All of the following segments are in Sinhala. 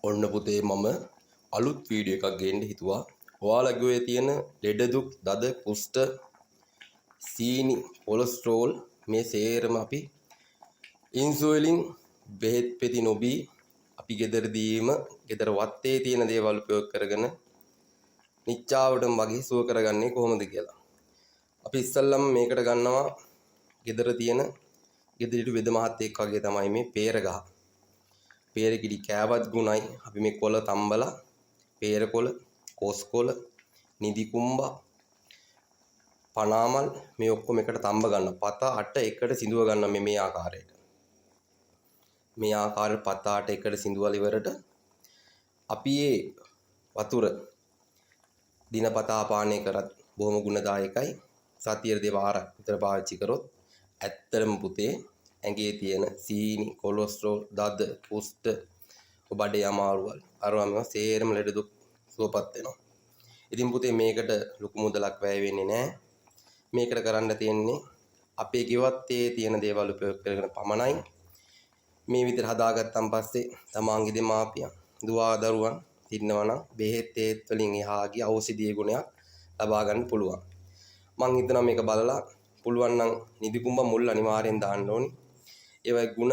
ඔන්න පුතේ මම අලුත් වීඩියෝ එකක් ගේන්න හිතුවා. ඔයාලගේ තියෙන ලෙඩ දුක්, දද, කුෂ්ඨ, සීනි, කොලෙස්ටරෝල් මේ සේරම අපි ඉන්සුලින් බෙහෙත් පෙති නොබී අපි ගෙදරදීම ගෙදර වත්තේ තියෙන දේවල් උපයෝග කරගෙන නිච්චාවටම වගේ සුව කරගන්නේ කොහොමද කියලා. අපි ඉස්සල්ලාම මේකට ගන්නවා ගෙදර තියෙන ගෙදරිට වෙද මහත්තයෙක් වගේ තමයි මේ peer ගහ. peer කිඩි කෑවත් ගුණයි. අපි මේ කොළ තම්බලා peer කොළ, කොස් කොළ, නිදි කුම්බා, පනාමල් මේ ඔක්කොම එකට තම්බ ගන්න. පත 8 එකට සිඳුව ගන්න මේ ආකාරයට. මේ ආකාරයට පත 8 එකට සිඳුවල ඉවරට අපි මේ වතුර දිනපතා පානය කරත් බොහොම ගුණදායකයි. සතියේ දෙපාරක් විතර පාවිච්චි කරොත් ඇත්තටම පුතේ ඇඟේ තියෙන සීනි, කොලෙස්ටරෝල්, දද, කුෂ්ඨ, බඩේ අමාරුවල් අරවම සේරම ලෙඩ දුක් සුවපත් වෙනවා. ඉතින් පුතේ මේකට ලොකු මුදලක් වැය වෙන්නේ නැහැ. මේකට කරන්න තියෙන්නේ අපේ ගෙවත්තේ තියෙන දේවල් උපයෝග කරගෙන පමණයි. මේ විදිහට හදාගත්තන් පස්සේ තමාන්ගේ දෙමාපියන්, දුවා දරුවන් ඉන්නවා නම් බෙහෙත් තේත් වලින් එහා ගිය ඖෂධීය ගුණයක් ලබා ගන්න පුළුවන්. මම හිතනවා මේක බලලා පුළුවන් නම් නිදි කුඹ මුල් අනිවාර්යෙන් දාන්න ඕනි. ඒවයි ಗುಣ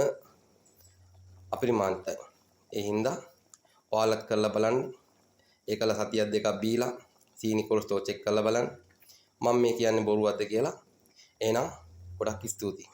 අපරිමාණිතයි. ඒ හින්දා ඔයාලත් කරලා බලන්න. ඒකල සතියක් දෙකක් බීලා සීනි කොලෙස්ටරෝල් චෙක් කරලා බලන්න. මම මේ කියන්නේ බොරුවක්ද කියලා. එහෙනම් ගොඩක් ස්තුතියි.